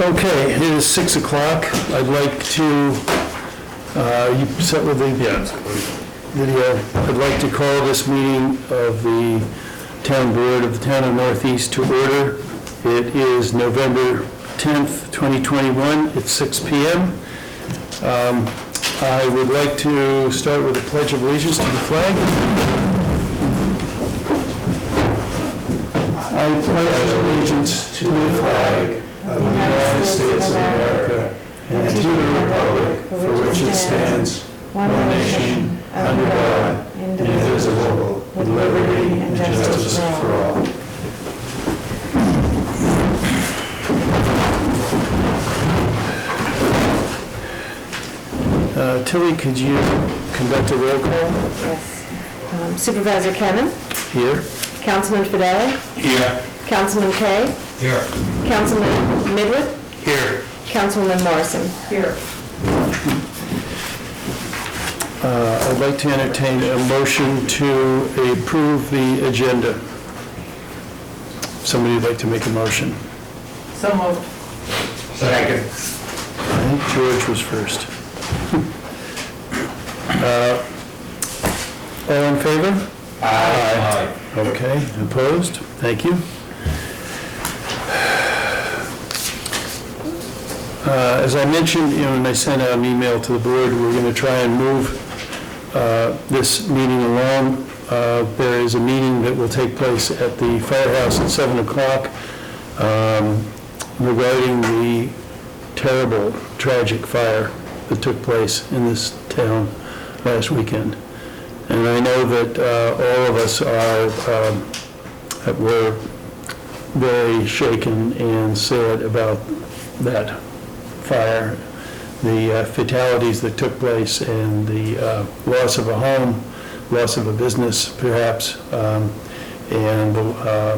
Okay, it is 6 o'clock. I'd like to, you set with the video. I'd like to call this meeting of the Town Board of the Town of Northeast to order. It is November 10th, 2021. It's 6 p.m. I would like to start with a pledge of allegiance to the flag. I pledge allegiance to the flag of the United States of America and to the republic for which it stands, one nation, under God, indivisible, with liberty and justice for all. Tilly, could you conduct a roll call? Yes. Supervisor Kennan? Here. Councilman Fidele? Here. Councilman Kay? Here. Councilman Midwood? Here. Councilman Morrison? Here. I'd like to entertain a motion to approve the agenda. Somebody would like to make a motion? So moved. Second. I think George was first. All in favor? Aye. Okay, opposed? Thank you. As I mentioned, when I sent out an email to the board, we're going to try and move this meeting along. There is a meeting that will take place at the firehouse at 7 o'clock regarding the terrible, tragic fire that took place in this town last weekend. And I know that all of us were very shaken and sad about that fire, the fatalities that took place, and the loss of a home, loss of a business perhaps, and the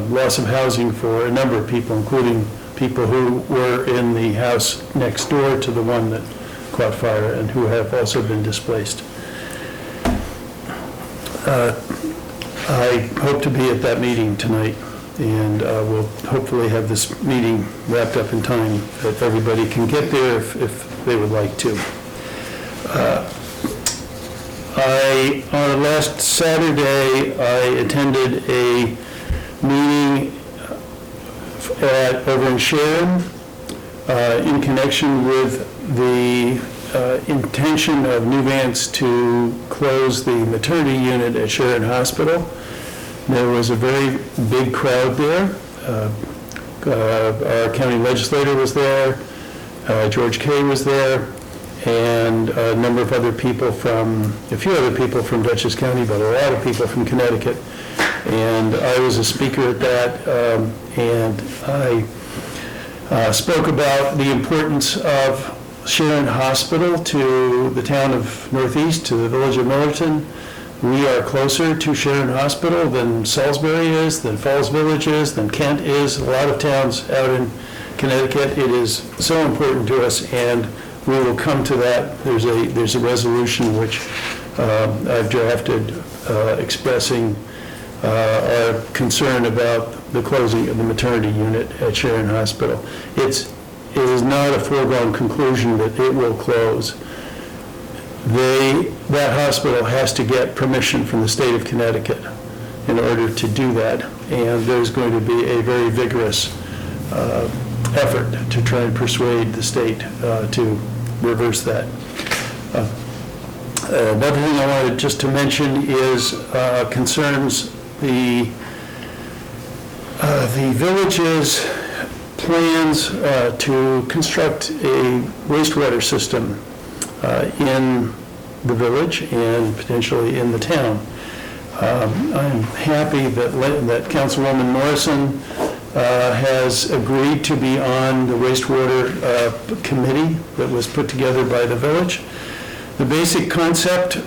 loss of housing for a number of people, including people who were in the house next door to the one that caught fire and who have also been displaced. I hope to be at that meeting tonight, and we'll hopefully have this meeting wrapped up in time that everybody can get there if they would like to. On last Saturday, I attended a meeting over in Sharon in connection with the intention of Nuvance to close the maternity unit at Sharon Hospital. There was a very big crowd there. Our county legislator was there, George Kay was there, and a number of other people a few other people from Dutchess County, but a lot of people from Connecticut. And I was a speaker at that, and I spoke about the importance of Sharon Hospital to the town of Northeast, to the village of Millerton. We are closer to Sharon Hospital than Salisbury is, than Falls Village is, than Kent is, a lot of towns out in Connecticut. It is so important to us, and we will come to that. There's a resolution which I've drafted expressing our concern about the closing of the maternity unit at Sharon Hospital. It is not a foregone conclusion that it will close. That hospital has to get permission from the state of Connecticut in order to do that, and there's going to be a very vigorous effort to try and persuade the state to reverse that. Another thing I wanted just to mention is concerns the village's plans to construct a wastewater system in the village and potentially in the town. I'm happy that Councilwoman Morrison has agreed to be on the wastewater committee that was put together by the village. The basic concept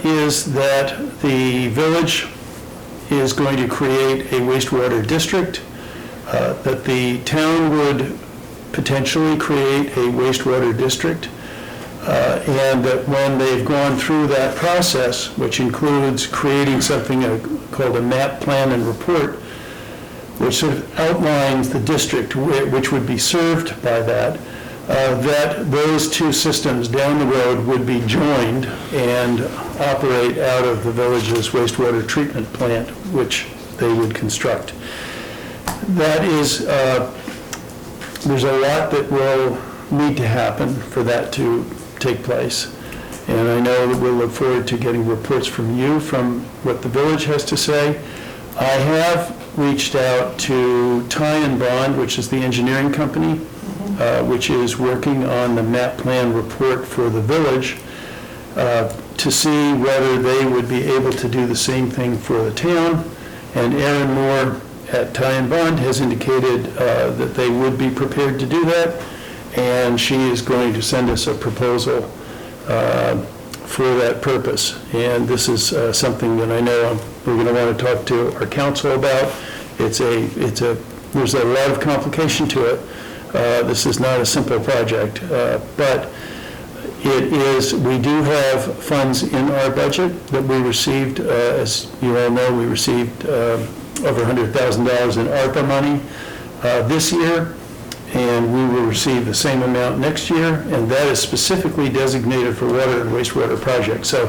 is that the village is going to create a wastewater district, that the town would potentially create a wastewater district, and that when they've gone through that process, which includes creating something called a map, plan, and report, which sort of outlines the district which would be served by that, that those two systems down the road would be joined and operate out of the village's wastewater treatment plant, which they would construct. That is, there's a lot that will need to happen for that to take place. And I know that we'll look forward to getting reports from you, from what the village has to say. I have reached out to Ty and Bond, which is the engineering company, which is working on the map plan report for the village, to see whether they would be able to do the same thing for the town. And Erin Moore at Ty and Bond has indicated that they would be prepared to do that, and she is going to send us a proposal for that purpose. And this is something that I know we're going to want to talk to our council about. There's a lot of complication to it. This is not a simple project, but it is, we do have funds in our budget that we received, as you all know, we received over $100,000 in ARPA money this year, and we will receive the same amount next year, and that is specifically designated for water and wastewater projects. So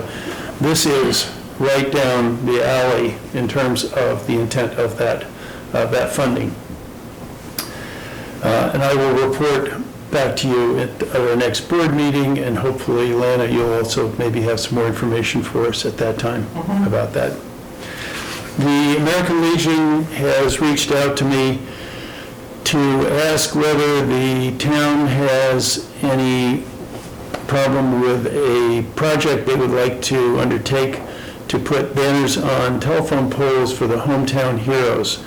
this is right down the alley in terms of the intent of that funding. And I will report back to you at our next board meeting, and hopefully, Lana, you'll also maybe have some more information for us at that time about that. The American Legion has reached out to me to ask whether the town has any problem with a project they would like to undertake to put banners on telephone poles for the hometown heroes.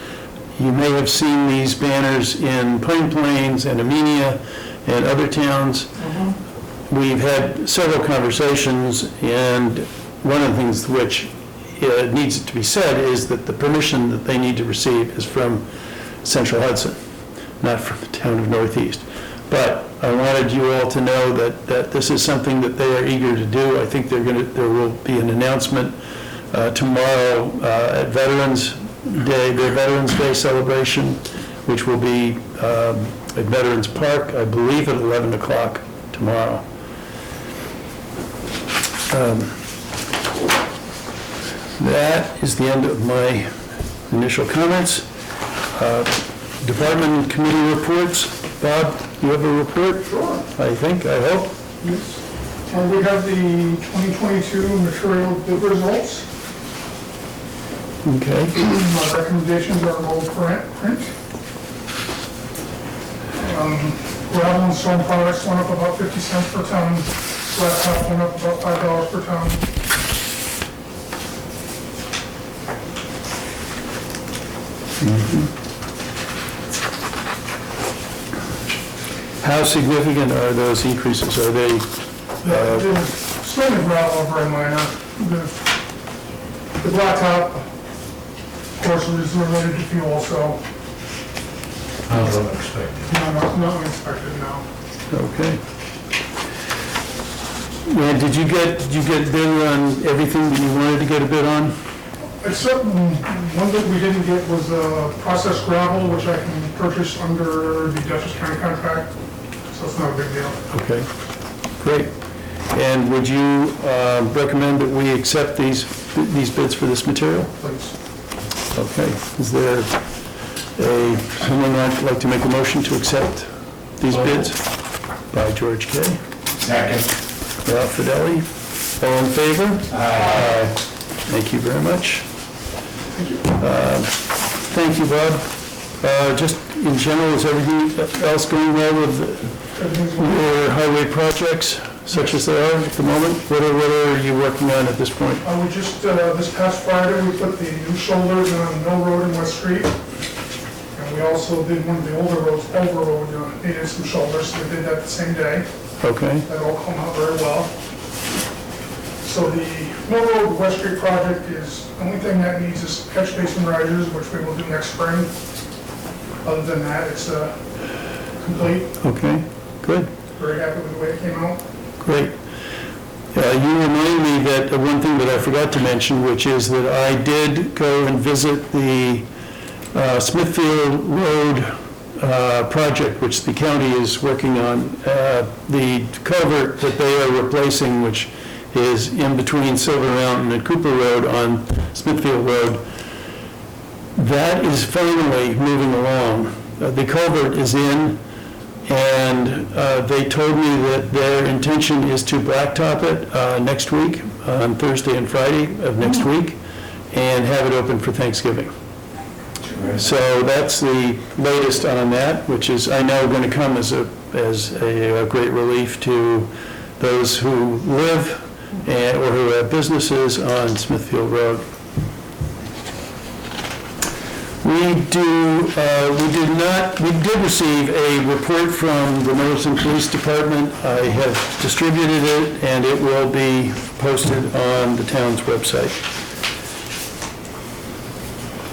You may have seen these banners in Pine Plains and Amenia and other towns. We've had several conversations, and one of the things which needs to be said is that the permission that they need to receive is from Central Hudson, not from the town of Northeast. But I wanted you all to know that this is something that they are eager to do. I think there will be an announcement tomorrow at Veterans Day, their Veterans Day celebration, which will be at Veterans Park, I believe at 11 o'clock tomorrow. That is the end of my initial comments. Department and committee reports. Bob, you have a report? Sure. I think, I hope. Yes. We have the 2022 material bid results. Okay. My recommendations are low print. Gravel and stone products went up about 50 cents per ton. Blacktop went up about $5 per ton. How significant are those increases? Are they, The stone and gravel are very minor. The blacktop, of course, is related to fuel, so Not unexpected. not unexpected now. okay. And did you get bid on everything that you wanted to get a bid on? Except one that we didn't get was processed gravel, which I can purchase under the Dutchess County contract, so it's not a big deal. Okay, great. And would you recommend that we accept these bids for this material? Please. Okay, is there someone would like to make a motion to accept these bids? By George K. Second. Ralph Fidelli, all in favor? Aye. Thank you very much. Thank you, Bob. Just in general, is everything else going well with Everything's going your highway projects, such as they are at the moment? What are you working on at this point? We just, this past Friday, we put the new shoulders on Mill Road and West Street. And we also did one of the older roads, Over Road, needed some shoulders, so we did that the same day. Okay, That all come out very well. So the Mill Road West Street project is, the only thing that needs is catch basin risers, which we will do next spring. Other than that, it's complete. okay, good. Very happy with the way it came out. Great. You remind me that one thing that I forgot to mention, which is that I did go and visit the Smithfield Road project, which the county is working on. The culvert that they are replacing, which is in between Silver Mountain and Cooper Road on Smithfield Road, that is finally moving along. The culvert is in, and they told me that their intention is to blacktop it next week, on Thursday and Friday of next week, and have it open for Thanksgiving. So that's the latest on that, which is, I know, going to come as a great relief to those who live or who have businesses on Smithfield Road. We did receive a report from the Middleton Police Department. I have distributed it, and it will be posted on the town's website.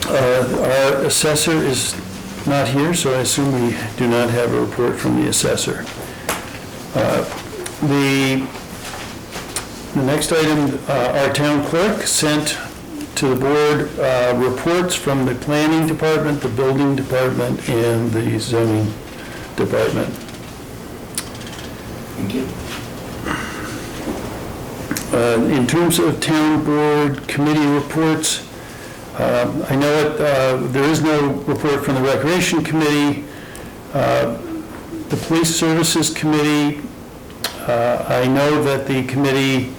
Our assessor is not here, so I assume we do not have a report from the assessor. The next item, our town clerk sent to the board reports from the planning department, the building department, and the zoning department. Thank you. In terms of town board committee reports, I know there is no report from the Recreation Committee. The Police Services Committee, I know that the committee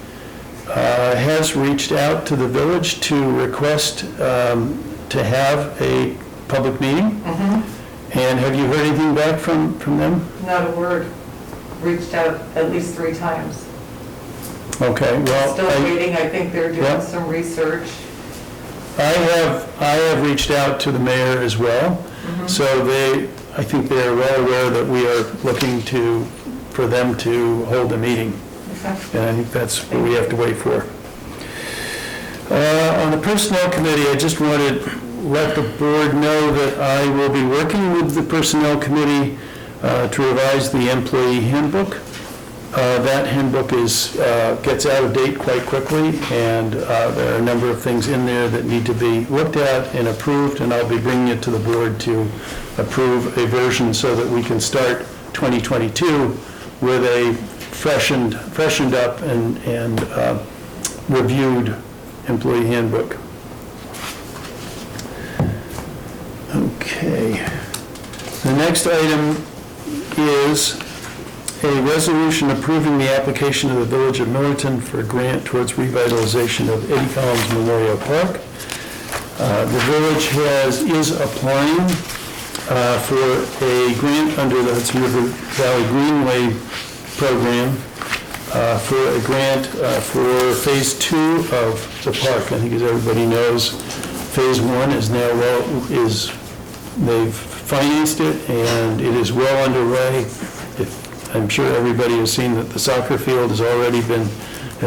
has reached out to the village to request to have a public meeting. And have you heard anything back from them? Not a word. Reached out at least 3 times. Okay, well. Still waiting. I think they're doing Yeah. some research. I have reached out to the mayor as well, so I think they are well aware that we are looking for them to hold a meeting, Okay. and I think that's what we have to wait for. On the Personnel Committee, I just wanted to let the board know that I will be working with the Personnel Committee to revise the employee handbook. That handbook gets out of date quite quickly, and there are a number of things in there that need to be looked at and approved, and I'll be bringing it to the board to approve a version so that we can start 2022 with a freshened up and reviewed employee handbook. Okay. The next item is a resolution approving the application of the Village of Millerton for a grant towards revitalization of Eddie Collins Memorial Park. The village is applying for a grant under the Hudson River Valley Greenway program for a grant for Phase 2 of the park. I think, as everybody knows, Phase 1 is now they've financed it, and it is well underway. I'm sure everybody has seen that the soccer field has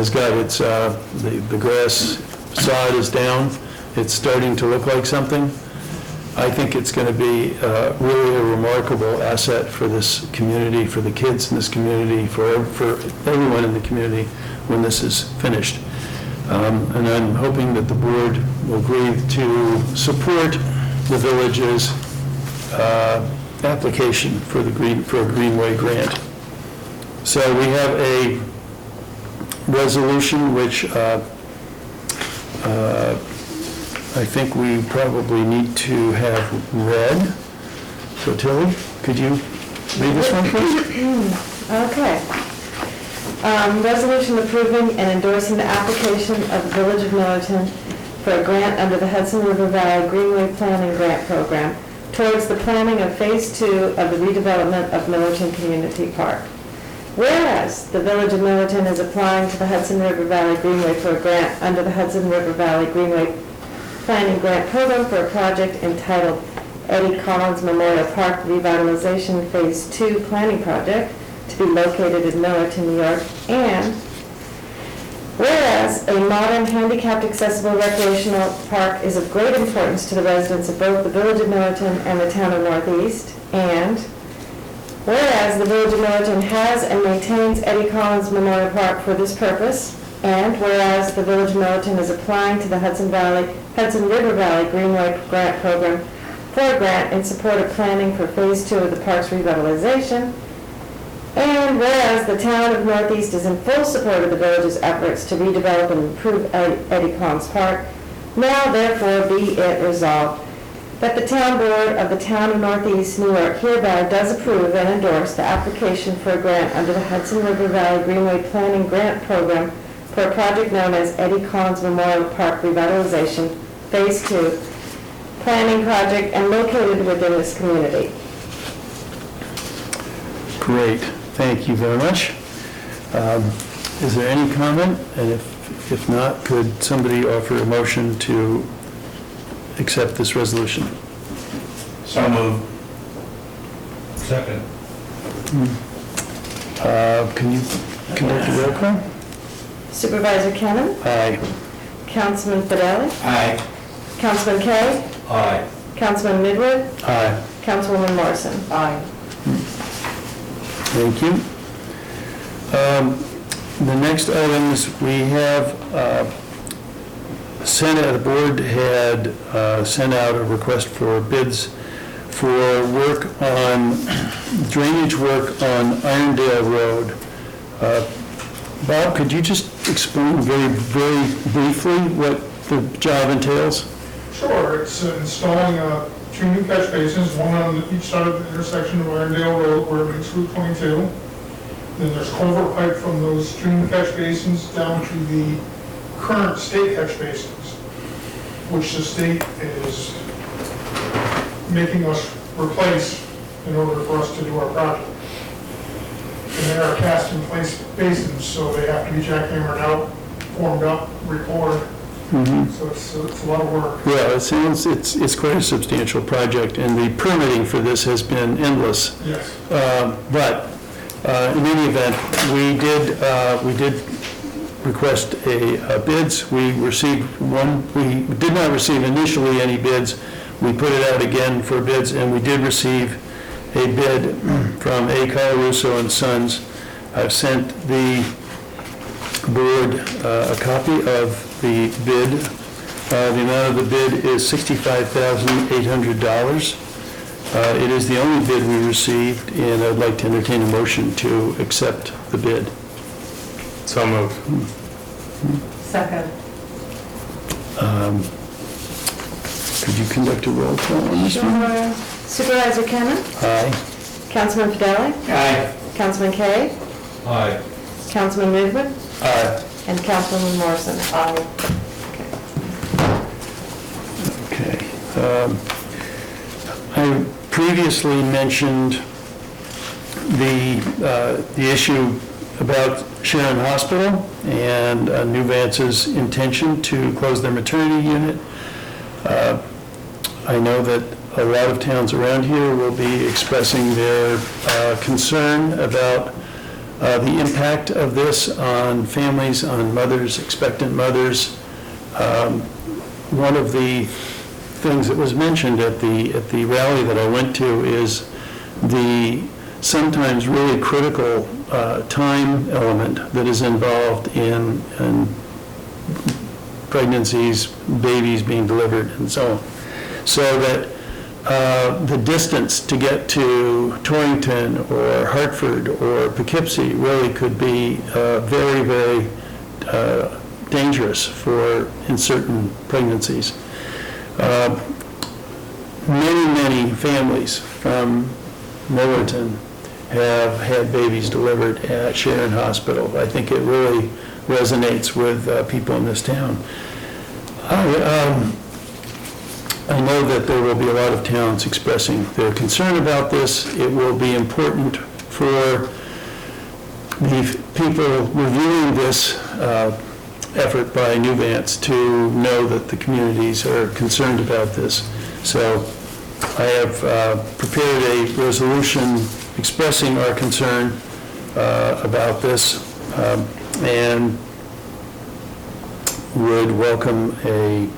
got its, the grass sod is down. It's starting to look like something. I think it's going to be really a remarkable asset for this community, for the kids in this community, for everyone in the community when this is finished. And I'm hoping that the board will agree to support the village's application for a Greenway grant. So we have a resolution which I think we probably need to have read. So Tilly, could you read this one, please? Okay. Resolution approving and endorsing the application of the Village of Millerton for a grant under the Hudson River Valley Greenway Planning Grant Program towards the planning of Phase 2 of the redevelopment of Millerton Community Park. Whereas the Village of Millerton is applying to the Hudson River Valley Greenway for a grant under the Hudson River Valley Greenway Planning Grant Program for a project entitled Eddie Collins Memorial Park Revitalization Phase 2 Planning Project to be located in Millerton, New York, and whereas a modern handicapped accessible recreational park is of great importance to the residents of both the Village of Millerton and the town of Northeast, and whereas the Village of Millerton has and maintains Eddie Collins Memorial Park for this purpose, and whereas the Village of Millerton is applying to the Hudson River Valley Greenway Grant Program for a grant in support of planning for Phase 2 of the park's revitalization. And whereas the town of Northeast is in full support of the village's efforts to redevelop and improve Eddie Collins Park, now therefore be it resolved that the town board of the town of Northeast, New York hereby does approve and endorse the application for a grant under the Hudson River Valley Greenway Planning Grant Program for a project known as Eddie Collins Memorial Park Revitalization, Phase 2, planning project and located within this community. Great, thank you very much. Is there any comment? And if not, could somebody offer a motion to accept this resolution? So moved. Second. Can you conduct a roll call? Supervisor Cannon, Aye. Councilman Fidelli, Aye. Councilman Kaye, Aye. Councilman Midwood, Aye. Councilwoman Morrison. Aye. Thank you. The next items, we have, the board had sent out a request for bids for work on, drainage work on Irondale Road. Bob, could you just explain very, very briefly what the job entails? Sure, it's installing 2 new catch basins, one on each side of the intersection of Irondale Road where it meets Route 22. Then there's culvert pipe from those 2 new catch basins down to the current state catch basins, which the state is making us replace in order for us to do our project. And they are cast in place basins, so they have to be jackhammered out, formed up, repoured. So it's a lot of work. Yeah, it sounds, it's quite a substantial project, and the permitting for this has been endless. Yes. But in any event, we did request a bids. We received one. We did not receive initially any bids. We put it out again for bids, and we did receive a bid from A. Colarusso and Sons. I've sent the board a copy of the bid. The amount of the bid is $65,800. It is the only bid we received, and I'd like to entertain a motion to accept the bid. So moved. Second. Could you conduct a roll call on this one? Supervisor Cannon, Aye. Councilman Fidelli, Aye. Councilman Kaye, Aye. Councilman Midwood, Aye. and Councilwoman Morrison. Aye. Okay. I previously mentioned the issue about Sharon Hospital and Nuvance's intention to close their maternity unit. I know that a lot of towns around here will be expressing their concern about the impact of this on families, on mothers, expectant mothers. One of the things that was mentioned at the rally that I went to is the sometimes really critical time element that is involved in pregnancies, babies being delivered, and so on. So that the distance to get to Torrington or Hartford or Poughkeepsie really could be very, very dangerous in certain pregnancies. Many families from Millerton have had babies delivered at Sharon Hospital. I think it really resonates with people in this town. I know that there will be a lot of towns expressing their concern about this. It will be important for the people reviewing this effort by Nuvance to know that the communities are concerned about this. So I have prepared a resolution expressing our concern about this and would welcome a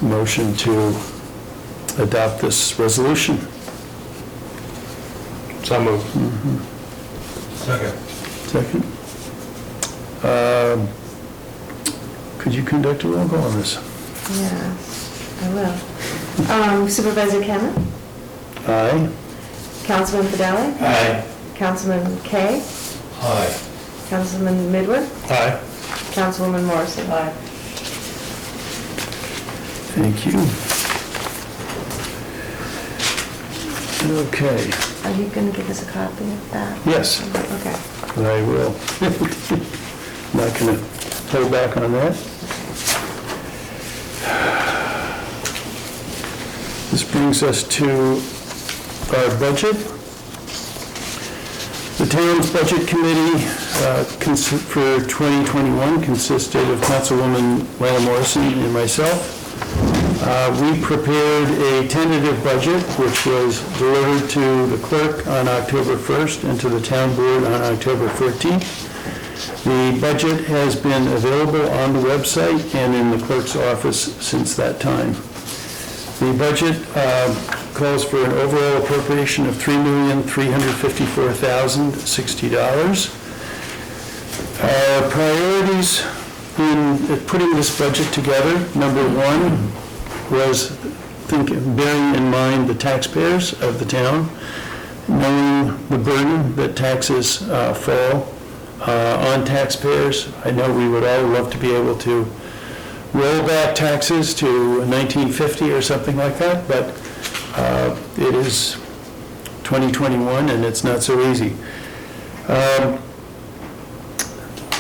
motion to adopt this resolution. So moved. Second. Second. Could you conduct a roll call on this? Yeah, I will. Supervisor Cameron, Aye. Councilman Fidelli, Aye. Councilman Kay, Aye. Councilman Midwood, Aye. Councilwoman Morrison. Aye. Thank you. Okay, Are you going to give us a copy of that? yes, Okay. I will. Not going to hold back on that. This brings us to our budget. The town's budget committee for 2021 consisted of Councilwoman Lana Morrison and myself. We prepared a tentative budget, which was delivered to the clerk on October 1st and to the town board on October 14th. The budget has been available on the website and in the clerk's office since that time. The budget calls for an overall appropriation of $3,354,060. Our priorities in putting this budget together, number one, was bearing in mind the taxpayers of the town, knowing the burden that taxes fall on taxpayers. I know we would all love to be able to roll back taxes to 1950 or something like that, but it is 2021 and it's not so easy.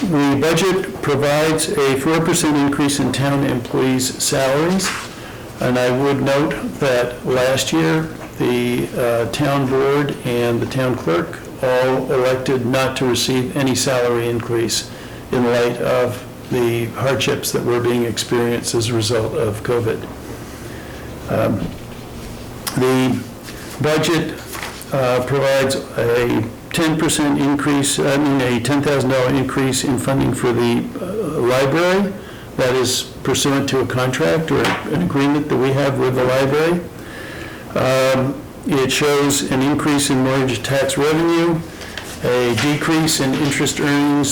The budget provides a 4% increase in town employees' salaries, and I would note that last year, the town board and the town clerk all elected not to receive any salary increase in light of the hardships that were being experienced as a result of COVID. The budget provides a 10% increase, a $10,000 increase in funding for the library. That is pursuant to a contract or an agreement that we have with the library. It shows an increase in mortgage tax revenue, a decrease in interest and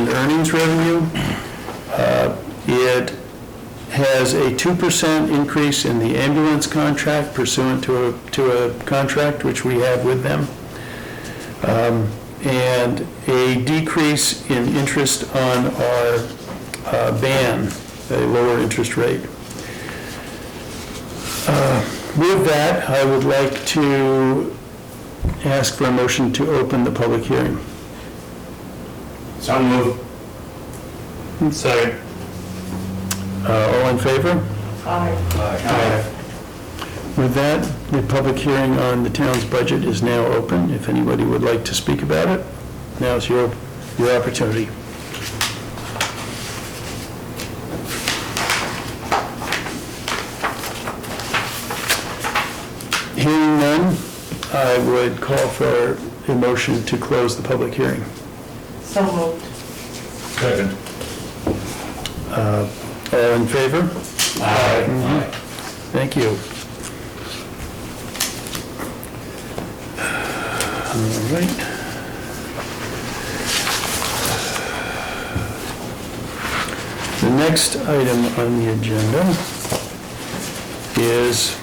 earnings revenue. It has a 2% increase in the ambulance contract pursuant to a contract which we have with them, and a decrease in interest on our ban, a lower interest rate. With that, I would like to ask for a motion to open the public hearing. So moved. Second. All in favor? Aye. With that, the public hearing on the town's budget is now open. If anybody would like to speak about it, now's your opportunity. Hearing none, I would call for a motion to close the public hearing. So moved. Second. All in favor? Aye. Thank you. All right. The next item on the agenda is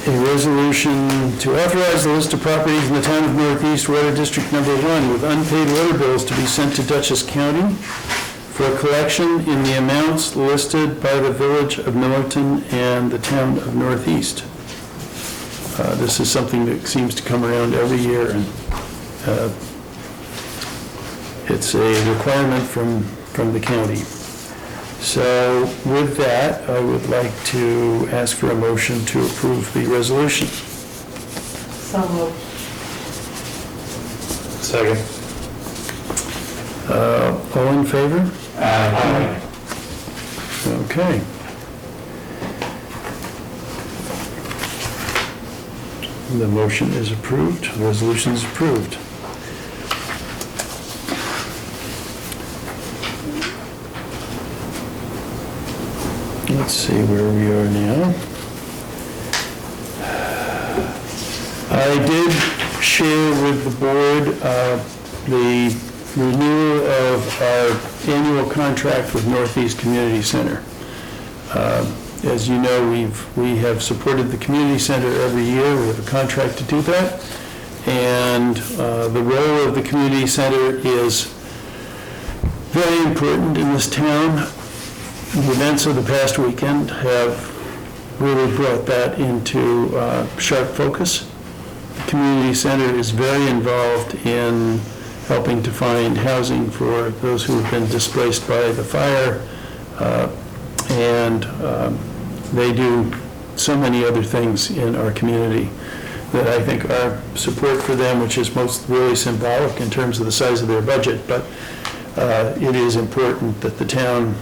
a resolution to authorize the list of properties in the town of Northeast Water District Number 1 with unpaid water bills to be sent to Dutchess County for collection in the amounts listed by the Village of Millerton and the town of Northeast. This is something that seems to come around every year, and it's a requirement from the county. So with that, I would like to ask for a motion to approve the resolution. So moved. Second. All in favor? Aye. Okay. The motion is approved, the resolution is approved. Let's see where we are now. I did share with the board the renewal of our annual contract with Northeast Community Center. As you know, we have supported the community center every year. We have a contract to do that. And the role of the community center is very important in this town. The events of the past weekend have really brought that into sharp focus. The community center is very involved in helping to find housing for those who have been displaced by the fire, and they do so many other things in our community that I think our support for them, which is most really symbolic in terms of the size of their budget, but it is important that the town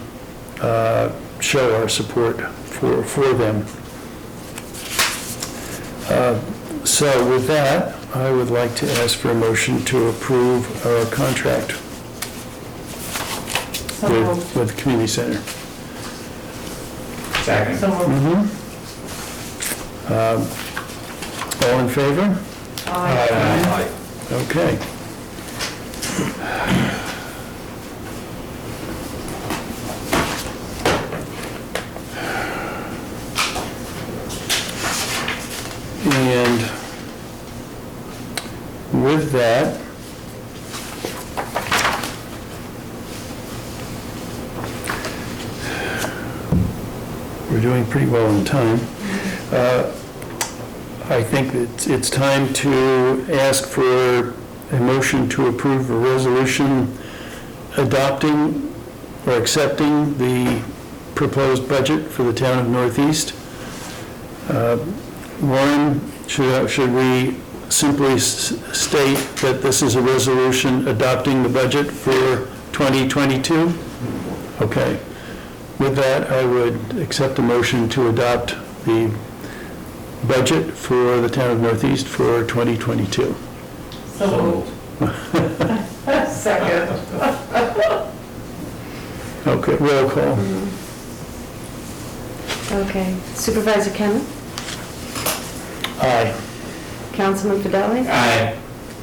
show our support for them. So with that, I would like to ask for a motion to approve our contract So moved. with the community center. Second. So moved. All in favor? Aye. Okay. And with that, we're doing pretty well in time. I think that it's time to ask for a motion to approve a resolution adopting or accepting the proposed budget for the town of Northeast. Warren, should we simply state that this is a resolution adopting the budget for 2022? Okay. With that, I would accept a motion to adopt the budget for the town of Northeast for 2022. So moved. Second. Okay, roll call. Okay. Supervisor Kenneth? Aye. Councilman Fidelli? Aye.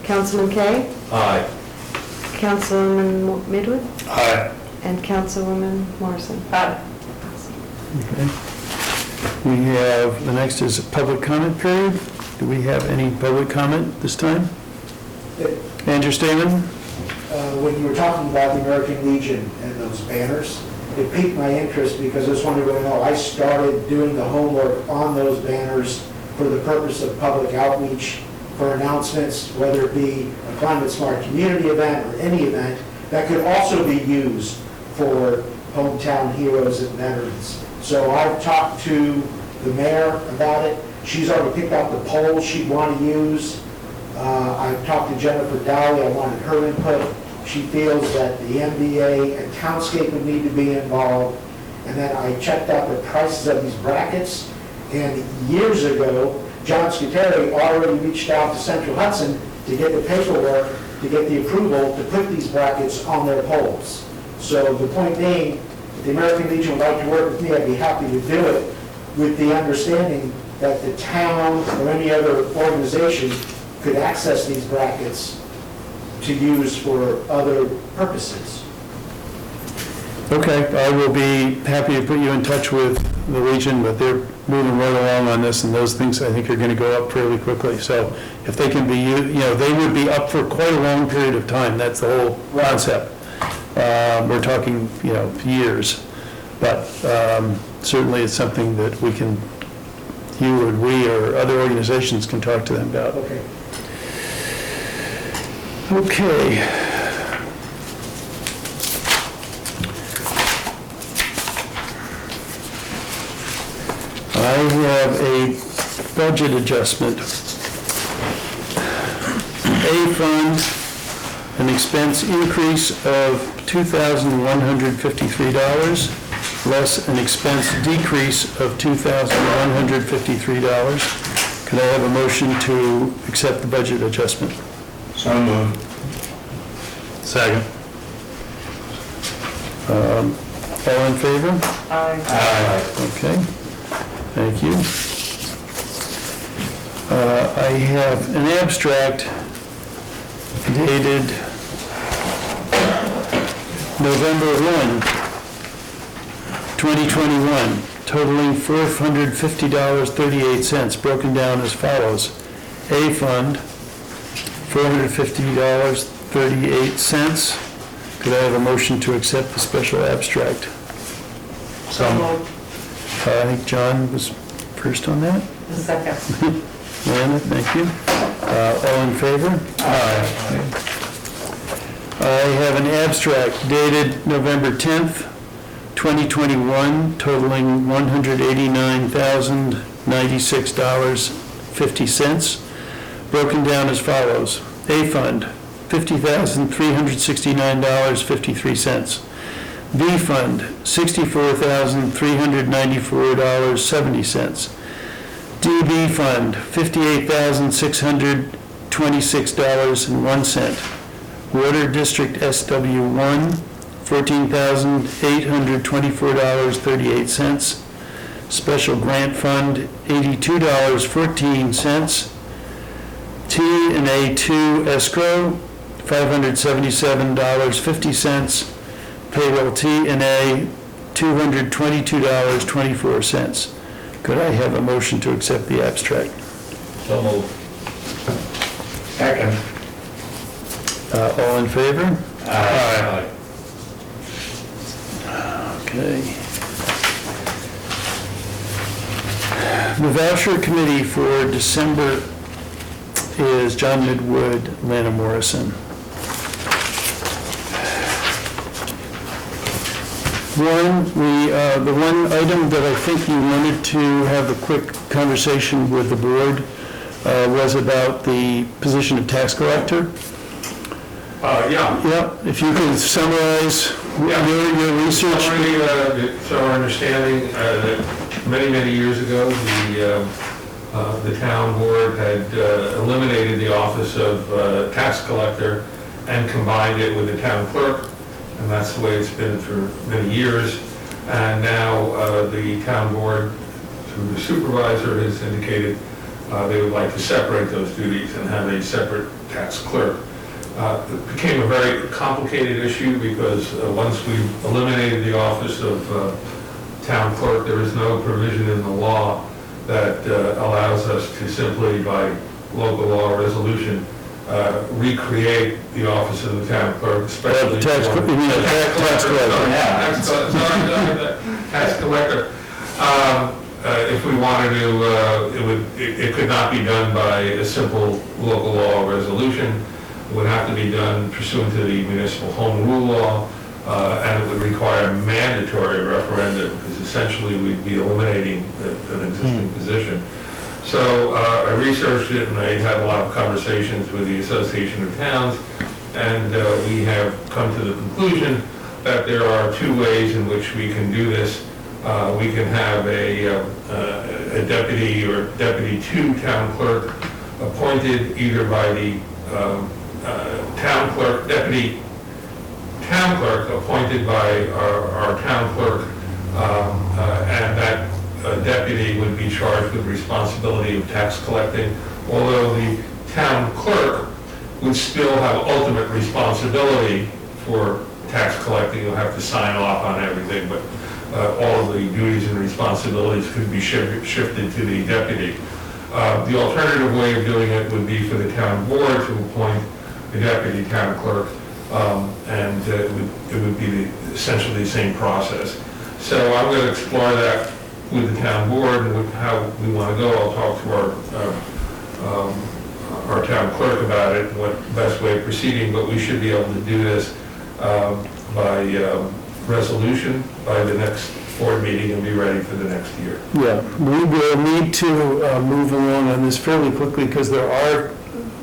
Councilman Kaye? Aye. Councilwoman Midwood? Aye. And Councilwoman Morrison? Aye. Okay. We have, the next is a public comment period. Do we have any public comment this time? Andrew Stamen? When you were talking about the American Legion and those banners, it piqued my interest because I just wanted to know, I started doing the homework on those banners for the purpose of public outreach, for announcements, whether it be a climate smart community event or any event that could also be used for hometown heroes and veterans. So I've talked to the mayor about it. She's already picked out the poles she'd want to use. I've talked to Jennifer Dowley. I wanted her input. She feels that the MBA and Townscape would need to be involved. And then I checked out the prices of these brackets. And years ago, John Scuteri already reached out to Central Hudson to get the paperwork, to get the approval to put these brackets on their poles. So the point being, if the American Legion would like to work with me, I'd be happy to do it with the understanding that the town or any other organization could access these brackets to use for other purposes. Okay, I will be happy to put you in touch with the Legion, but they're moving right along on this, and those things I think are going to go up fairly quickly. So if they can be, they would be up for quite a long period of time. That's the whole concept. We're talking, years, but certainly it's something that we can, you or we or other organizations can talk to them about. Okay. Okay. I have a budget adjustment. A fund, an expense increase of $2,153, less an expense decrease of $2,153. Could I have a motion to accept the budget adjustment? So moved. Second. All in favor? Aye. Okay, thank you. I have an abstract dated November 1, 2021. totaling $450.38, broken down as follows. A fund, $450.38. Could I have a motion to accept the special abstract? So moved. I think John was first on that. Second. Anna, thank you. All in favor? Aye. I have an abstract dated November 10th, 2021, totaling $189,096.50, broken down as follows. A fund, $50,369.53. B fund, $64,394.70. DB fund, $58,626.01. Water District SW1, $14,824.38. Special Grant Fund, $82.14. T&A2 Escrow, $577.50. Payroll T&A, $222.24. Could I have a motion to accept the abstract? So moved. Second. All in favor? Aye. Okay. The voucher committee for December is John Midwood, Lana Morrison. The one item that I think you wanted to have a quick conversation with the board was about the position of tax collector. Yeah. Yeah, if you could summarize your research. It's our understanding that many years ago, the town board had eliminated the office of tax collector and combined it with the town clerk, and that's the way it's been for many years. And now the town board, through the supervisor, has indicated they would like to separate those duties and have a separate tax clerk. It became a very complicated issue because once we eliminated the office of town clerk, there is no provision in the law that allows us to simply, by local law resolution, recreate the office of the town clerk, especially Tax collector. Tax collector. If we wanted to, it could not be done by a simple local law resolution. It would have to be done pursuant to the municipal home rule law, and it would require mandatory referendum, because essentially we'd be eliminating an existing position. So I researched it, and I had a lot of conversations with the Association of Towns, and we have come to the conclusion that there are two ways in which we can do this. We can have a deputy or deputy to town clerk appointed either by the town clerk, deputy town clerk appointed by our town clerk, and that deputy would be charged with responsibility of tax collecting, although the town clerk would still have ultimate responsibility for tax collecting. You'll have to sign off on everything, but all of the duties and responsibilities could be shifted to the deputy. The alternative way of doing it would be for the town board to appoint the deputy town clerk, and it would be essentially the same process. So I'm going to explore that with the town board and how we want to go. I'll talk to our town clerk about it and what best way of proceeding, but we should be able to do this by resolution by the next board meeting and be ready for the next year. Yeah, we will need to move along on this fairly quickly because there are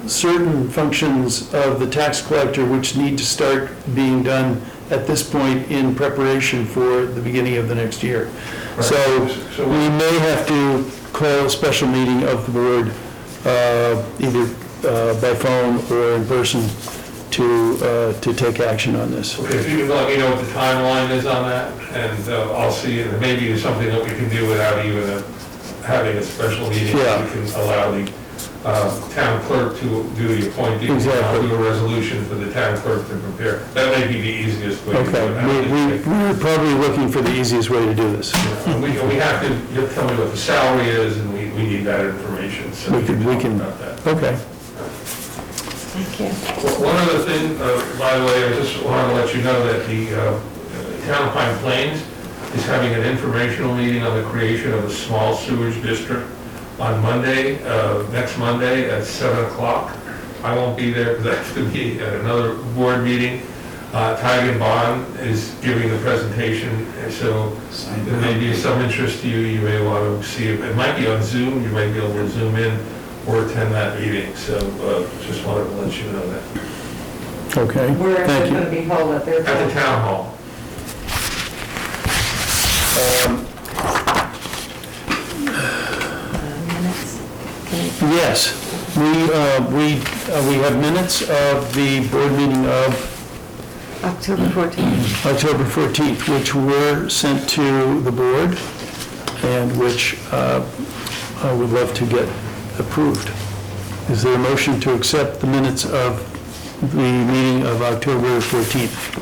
certain functions of the tax collector which need to start being done at this point in preparation for the beginning of the next year. Right. So we may have to call a special meeting of the board, either by phone or in person, to take action on this. Okay, if you can let me know what the timeline is on that, and I'll see, and maybe it's something that we can do without even having a special meeting. Yeah. We can allow the town clerk to do the appointing. I'll Exactly. do a resolution for the town clerk to prepare. That may be the easiest way to do it. I don't Okay, think- we're probably looking for the easiest way to do this. And we have to, you have to tell me what the salary is, and we need that information, so We can- talk about that. Okay, Thank you. One other thing, by the way, I just wanted to let you know that the town of Pine Plains is having an informational meeting on the creation of a small sewage district on Monday, next Monday at 7 o'clock. I won't be there because I have to be at another board meeting. Tigan Bond is giving the presentation, and so there may be some interest to you. You may want to see it. It might be on Zoom. You might be able to zoom in or attend that meeting. So just wanted to let you know that. okay, Where is thank it you. going to be held at their? At the town hall. Minutes? Yes, we have minutes of the board meeting of October 14th. October 14th, which were sent to the board and which I would love to get approved. Is there a motion to accept the minutes of the meeting of October 14th?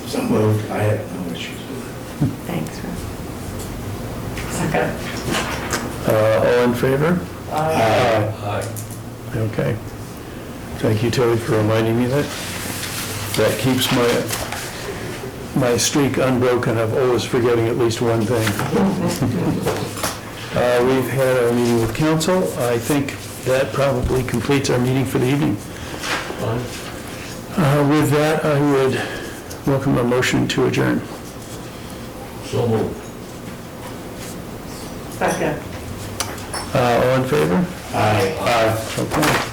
So moved. I have no issues with it. Thanks, Rob. Second. All in favor? Aye. Okay. Thank you, Tilly, for reminding me that. That keeps my streak unbroken of always forgetting at least one thing. We've had our meeting with council. I think that probably completes our meeting for the evening. With that, I would welcome a motion to adjourn. So moved. Second. All in favor? Aye. Okay.